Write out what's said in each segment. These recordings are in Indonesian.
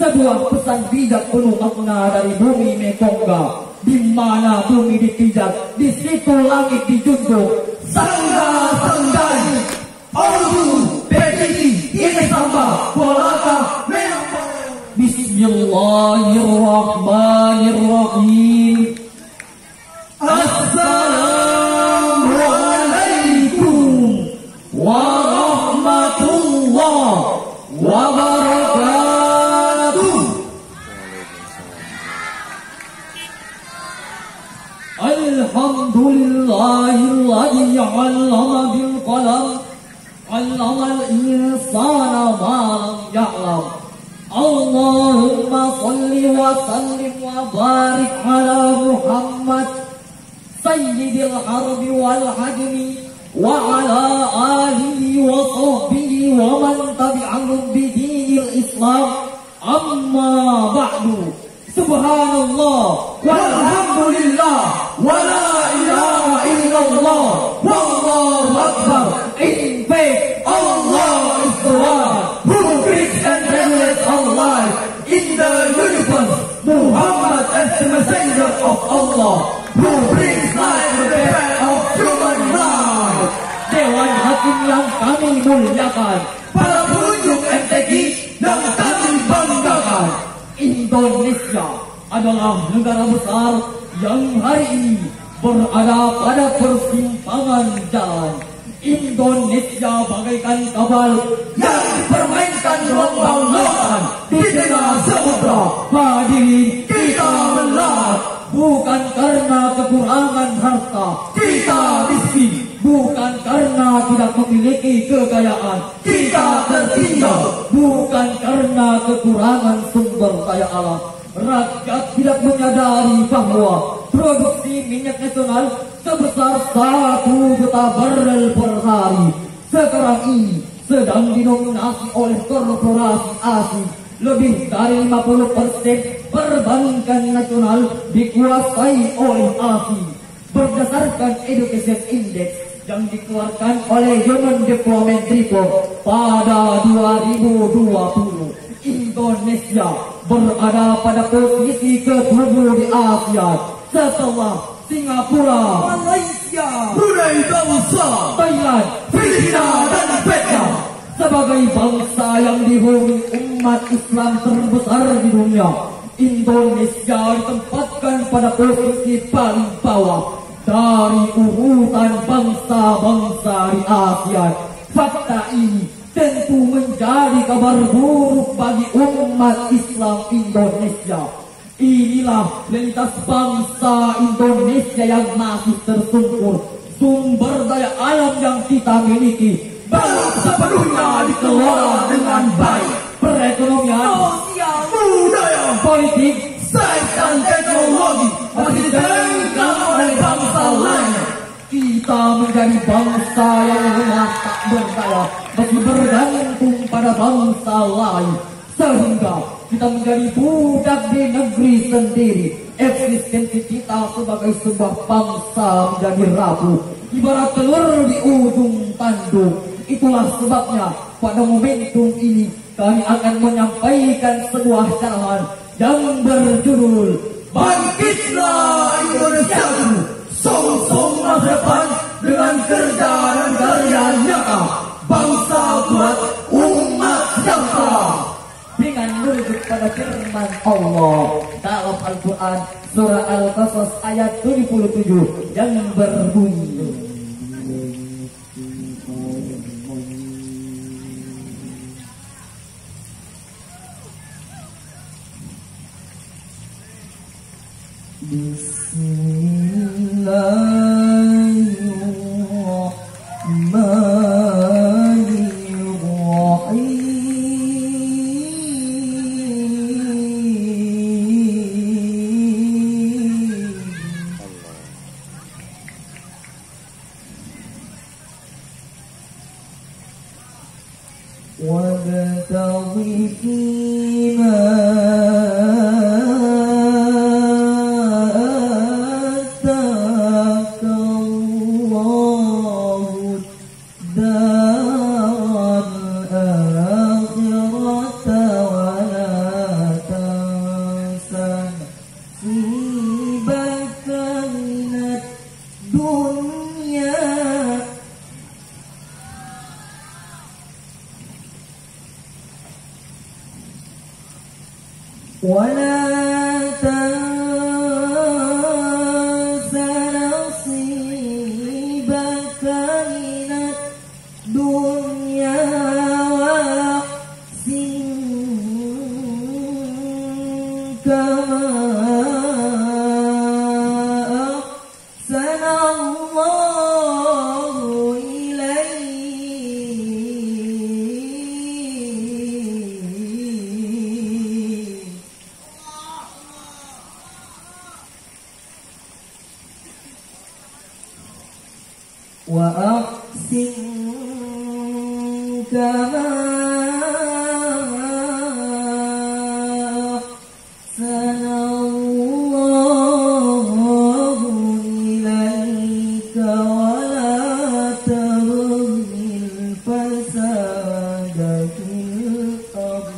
sebuah pesan bijak penuh makna dari bumi Mekongga. Di mana bumi dipijak, di situ langit dijunjung. Sangga-sanggani, Ordu, Petiti, ini samba, Walaka, Bismillahirrahmanirrahim. Assalamualaikum warahmatullahi wabarakatuh. Alhamdulillahilladzi 'allama bil qalam, 'allamal insana ma lam ya'lam. Allahumma shalli wa sallim wa barik ala Muhammad sayyidil harbi wal hajmi wa ala alihi wa sahbihi wa man tabi'ahum bi dinil Islam. Amma ba'du. Subhanallah walhamdulillah wa la ilaha illallah wallahu akbar. In faith, Allah is the one who creates and regulates our life in the universe. Muhammad is the messenger of Allah who brings life to the path of human life. Dewan Hakim yang kami muliakan, para pengunjung MTQ yang kami banggakan, Indonesia adalah negara besar yang hari ini berada pada persimpangan jalan. Indonesia bagaikan kapal yang dipermainkan gelombang lautan di tengah samudra. Hadirin, kita melarat bukan karena kekurangan harta, kita miskin bukan karena tidak memiliki kekayaan, kita tertinggal bukan karena kekurangan sumber daya alam. Rakyat tidak menyadari bahwa produksi minyak nasional sebesar 1 juta barel per hari sekarang ini sedang dinominasi oleh korporasi asing. Lebih dari 50% perbankan nasional dikuasai oleh asing. Berdasarkan Education Index yang dikeluarkan oleh Human Development Report pada 2020, Indonesia berada pada posisi ke-7 di Asia setelah Singapura, Malaysia, Brunei Darussalam, Thailand, Filipina, dan Vietnam. Sebagai bangsa yang dihuni umat Islam terbesar di dunia, Indonesia ditempatkan pada posisi paling bawah dari urutan bangsa-bangsa di Asia. Fakta ini tentu menjadi kabar buruk bagi umat Islam Indonesia. Inilah lintas bangsa Indonesia yang masih tersungkur. Sumber daya alam yang kita miliki belum sepenuhnya dikelola dengan baik. Perekonomian, sosial, budaya, politik, sains dan teknologi masih terenggang oleh bangsa lain. Kita menjadi bangsa yang lemah tak berdaya, masih bergantung pada bangsa lain, sehingga kita menjadi budak di negeri sendiri. Eksistensi kita sebagai sebuah bangsa menjadi rapuh, ibarat telur di ujung tanduk. Itulah sebabnya pada momentum ini kami akan menyampaikan sebuah ceramah yang berjudul Bangkitlah Indonesiaku, song-song masa depan dengan kerja dan karya nyata, bangsa kuat, umat sejahtera. Dengan merujuk pada firman Allah dalam Al-Quran surah Al-Qasas ayat 77 yang berbunyi, Bismillahirrahmanirrahim. وابتغ فيما آتاك ولا تنس نصيبك من الدنيا وأحسن كما أحسن الله إليك وأحسن كما أحسن الله إليك ولا تبغي الفساد في الأرض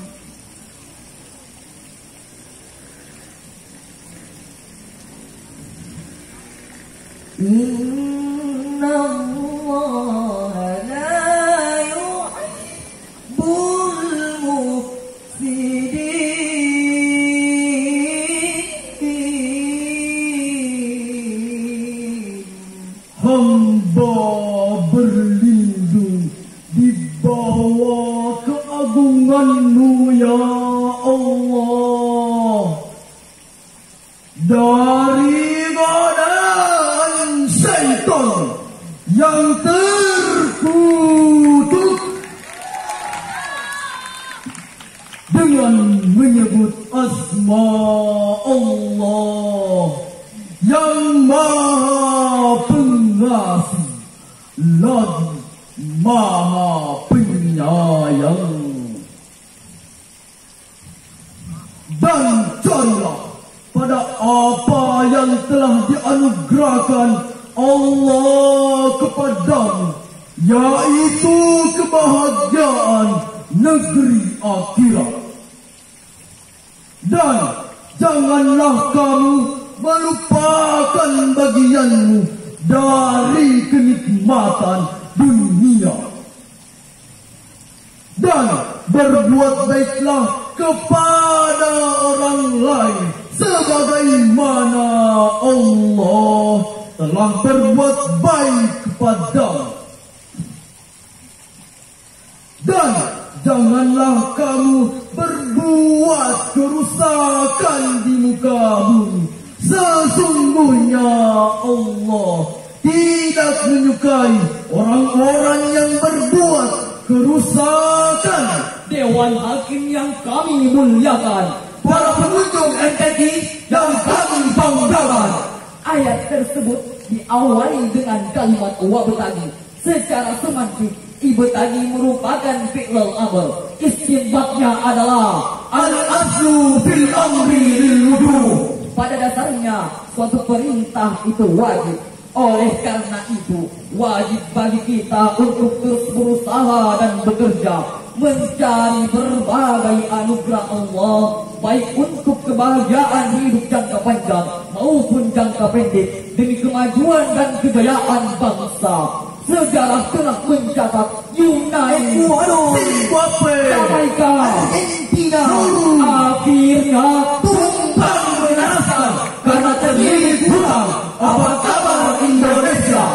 إن الله لا يحب المفسدين. Hamba berlindung di bawah keagungan-Mu ya Allah dari godaan syaitan yang terkutuk dengan menyebut asma Allah yang Maha Pengasih lagi Maha Penyayang. Dan carilah pada apa yang telah dianugerahkan Allah kepadamu, yaitu kebahagiaan negeri akhirat. Dan janganlah kamu melupakan bagianmu dari kenikmatan dunia. Dan berbuat baiklah kepada orang lain sebagaimana Allah telah berbuat baik kepadamu. Dan janganlah kamu berbuat kerusakan di muka bumi. Sesungguhnya Allah tidak menyukai orang-orang yang berbuat kerusakan. Dewan Hakim yang kami muliakan, Para pengunjung MTQ yang kami banggakan, ayat tersebut diawali dengan kalimat wabtagi. Secara semantik, ibtagi merupakan fi'lul amr. Istinbatnya adalah al-aslu fil amri lil wujub. pada dasarnya suatu perintah itu wajib. Oleh karena itu, wajib bagi kita untuk terus berusaha dan bekerja mencari berbagai anugerah Allah, baik untuk kebahagiaan hidup jangka panjang maupun jangka pendek demi kemajuan dan kejayaan bangsa. Sejarah telah mencatat Yunani, Jamaika, Argentina akhirnya tumpang menaskan karena terlilit hutang. Apa kabar Indonesia?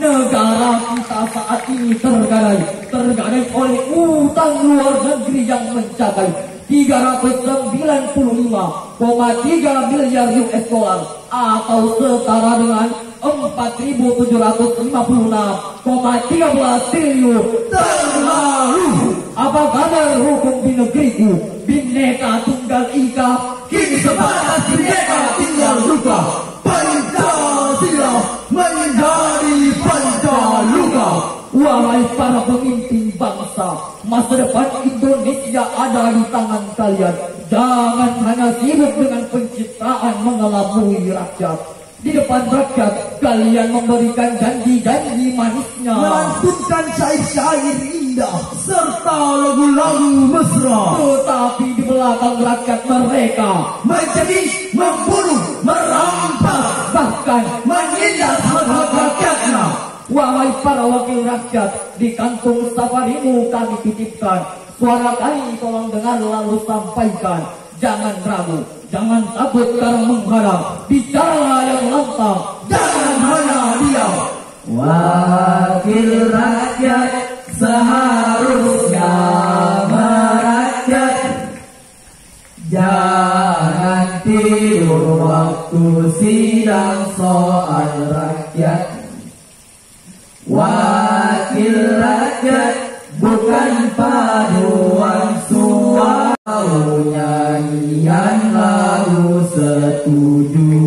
negara kita saat ini tergadai oleh utang luar negeri yang mencapai 395,3 miliar US dollar atau setara dengan 4.756,13 triliun. Terlalu. Apa kabar hukum di negeriku? Bhinneka Tunggal Ika Kini sebatas Bhinneka Tunggal Ika. Pancasila menjadi Pancaluka. Wahai para pemimpin bangsa, masa depan Indonesia ada di tangan kalian. Jangan hanya sibuk dengan pencitraan mengelabui rakyat. Di depan rakyat, kalian memberikan janji-janji manisnya, melantunkan syair-syair indah serta lagu-lagu mesra. Tetapi di belakang rakyat mereka menjadi membunuh, merampas, bahkan menindas hak-hak rakyatnya. Wahai para wakil rakyat, di kampung safarimu kami titipkan. Suara kami tolong dengar lalu sampaikan. jangan ragu, jangan takut karena menghadap, bicara yang lantang, jangan hanya diam. Wakil rakyat seharusnya merakyat, jangan tidur waktu sidang soal rakyat. Wakil rakyat bukan paduan suara, nyanyian lagu setuju.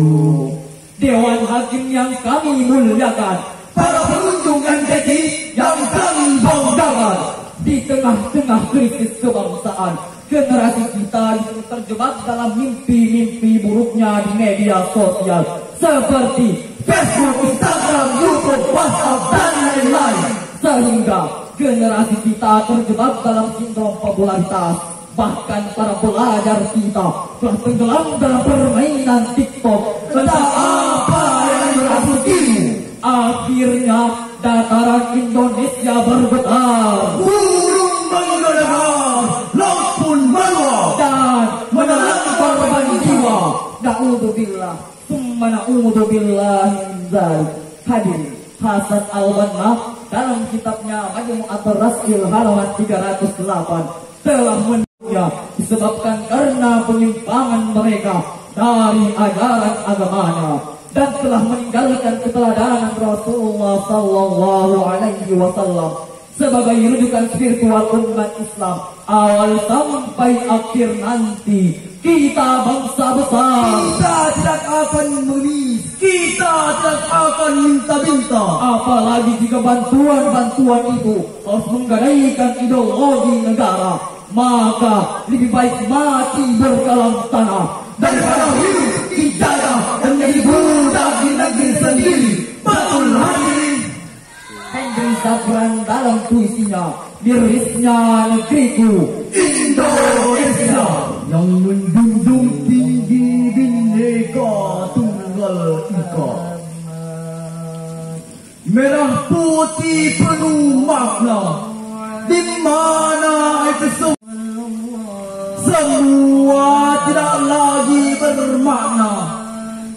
Dewan Hakim yang kami muliakan, para pengunjung MTQ yang kami banggakan, di tengah-tengah krisis kebangsaan, generasi kita terjebak dalam mimpi-mimpi buruknya di media sosial seperti Facebook, Instagram, YouTube, WhatsApp, dan lain-lain, sehingga generasi kita terjebak dalam sindrom popularitas. Bahkan para pelajar kita telah tenggelam dalam permainan TikTok. Entah apa yang merasukimu. Akhirnya dataran Indonesia bergetar, burung menggelegar, laut pun meluap, dan menelan korban jiwa. Na'udzubillah, summa na'udzubillah min dzalik. Hadirin, Hasan al-Banna dalam kitabnya Majmu'atur Rasil halaman 308 telah menulisnya disebabkan karena penyimpangan mereka dari ajaran agamanya dan telah meninggalkan keteladanan Rasulullah Sallallahu Alaihi Wasallam sebagai rujukan spiritual umat Islam awal sampai akhir nanti. Kita bangsa besar, kita tidak akan mengemis, kita tidak akan minta-minta, apalagi jika bantuan-bantuan itu harus menggadaikan ideologi negara. Maka lebih baik mati berdalam tanah daripada hidup dijajah dan menjadi budak di negeri sendiri. Betul hadirin. Henry Zafran dalam puisinya, mirisnya negeriku Indonesia yang menjunjung tinggi Bhinneka Tunggal Ika, merah putih penuh makna, di mana itu semua tidak lagi bermakna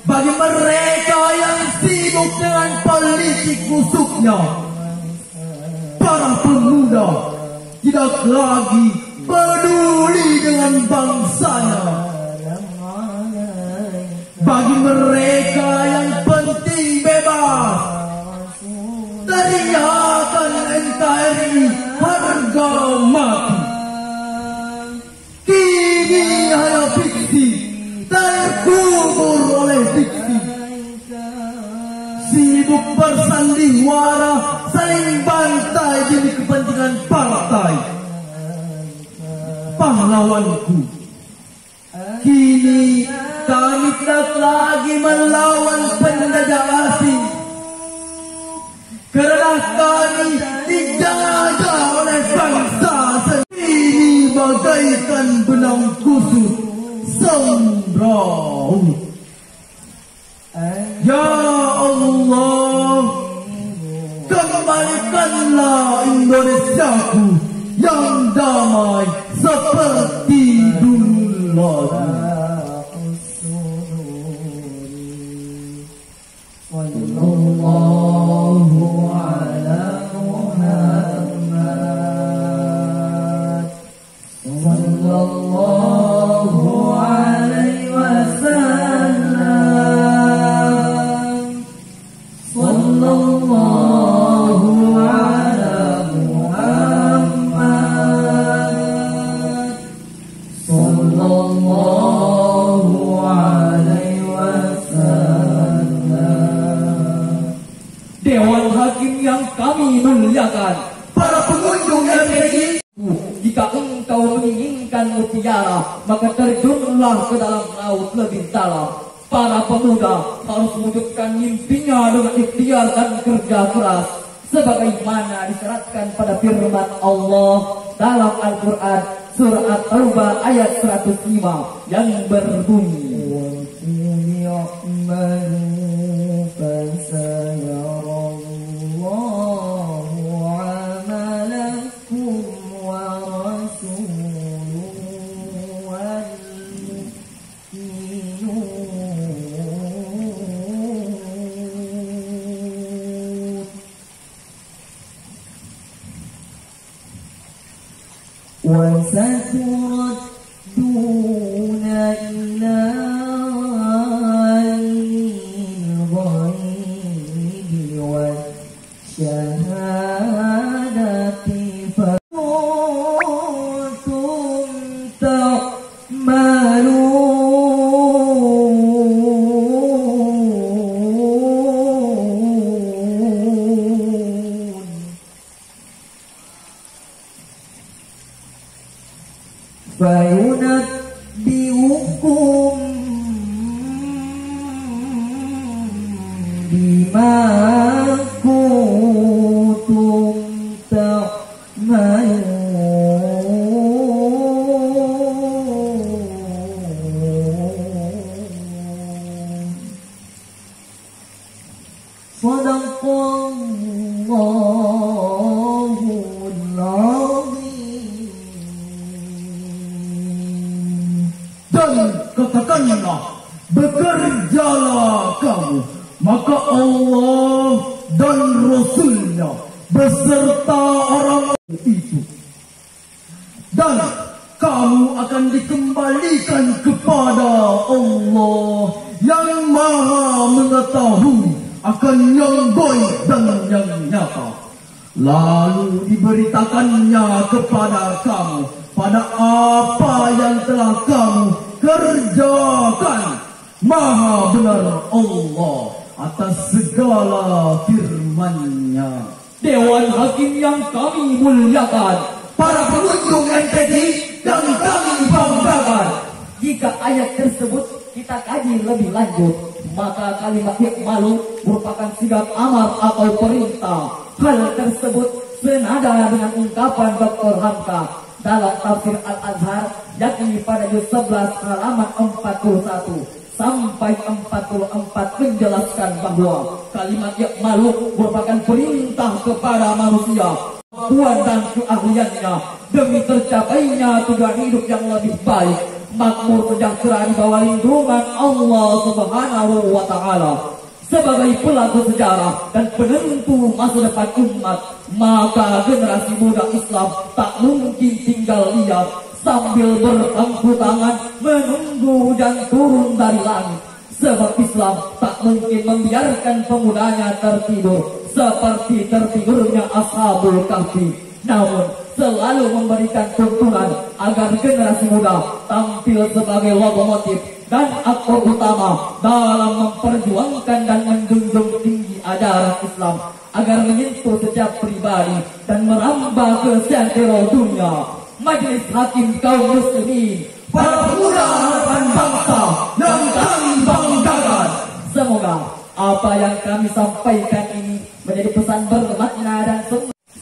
bagi mereka yang sibuk dengan politik musuhnya. Para pemuda tidak lagi peduli dengan bangsanya. Bagi mereka yang penting bebas, teriakan NKRI harga mati. Kini hanya fiksi, terkubur oleh fiksi. Sibuk bersandiwara, saling bantai demi kepentingan partai. Pahlawanku, kini kami tidak lagi melawan penjajah asing, karena kami dijajah oleh bangsa sendiri bagaikan benang kusut sembraut. Ya Allah, kembalikanlah Indonesiaku yang damai seperti dulu lagi. Sallallahu ala Muhammad, sallallahu alaihi wasallam, sallallahu ala Muhammad, sallallahu alaihi wasallam. Dewan Hakim yang kami muliakan, para pengunjung MTQ, jika engkau menginginkan mutiara, maka terjunlah ke dalam laut lebih dalam. Para pemuda harus mewujudkan mimpinya dengan ikhtiar dan kerja keras, sebagaimana disyaratkan pada firman Allah dalam Al-Quran surah At-Taubah ayat 105 yang berbunyi, فينبئكم بما كنتم تعملون صدق الله العظيم. Dan katakanlah, bekerjalah kamu, maka Allah dan Rasulnya beserta orang itu, dan kamu akan dikembalikan kepada Allah yang maha mengetahui akan yang gaib dan yang nyata. Lalu diberitakannya kepada kamu pada apa yang telah kamu kerjakan. Maha benar Allah atas segala firman-Nya. Dewan Hakim yang kami muliakan, para pengunjung NTT yang kami banggakan, Jika ayat tersebut kita kaji lebih lanjut, maka kalimat malu merupakan sikap amar atau perintah. Hal tersebut senada dengan ungkapan Dr. Hamka dalam tafsir Al-Azhar, yakni pada juz 11 halaman 41 sampai 44 menjelaskan bahwa kalimat malu merupakan perintah kepada manusia, kemampuan dan keahliannya demi tercapainya tujuan hidup yang lebih baik, makmur sejahtera di bawah lindungan Allah Subhanahu wa Ta'ala. Sebagai pelaku sejarah dan penentu masa depan umat, maka generasi muda Islam tak mungkin tinggal lihat sambil berpangku tangan menunggu hujan turun dari langit. Sebab Islam tak mungkin membiarkan pemudanya tertidur seperti tertidurnya Ashabul Kahfi, namun selalu memberikan tuntunan agar generasi muda tampil sebagai lokomotif dan aktor utama dalam memperjuangkan dan menjunjung tinggi ajaran Islam agar menyentuh setiap pribadi dan merambah ke seantero dunia. Majelis Hakim kaum muslimin, para pemuda harapan bangsa yang kami banggakan, semoga apa yang kami sampaikan ini menjadi pesan bermakna dan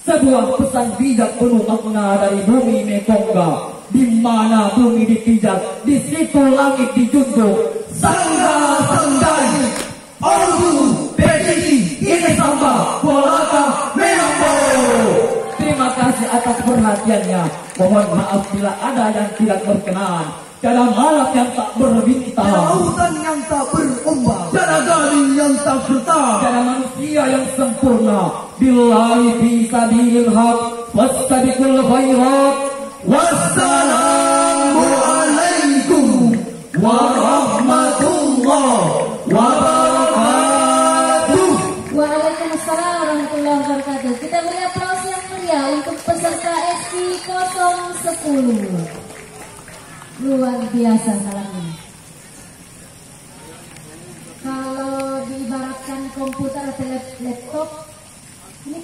sebuah pesan bijak penuh makna dari bumi Mekongga, di mana bumi dipijak, di situ langit dijunjung. Sangga-sanggai, Ordu, Petiti, ini Samba, Bolaka, Menambo. Terima kasih atas perhatiannya. Mohon maaf bila ada yang tidak berkenan. Dalam malam yang tak berbintang, lautan yang tak berombak, tiada galing yang tak bertak, tiada manusia yang sempurna. Billahi fi sabilil haq, wastabiqul khairat. Wassalamu alaikum warahmatullahi wabarakatuh. Waalaikumsalam warahmatullahi wabarakatuh. Kita beri aplaus yang meriah untuk peserta SI 010. Luar biasa salam ini. Kalau diibaratkan komputer atau laptop, ini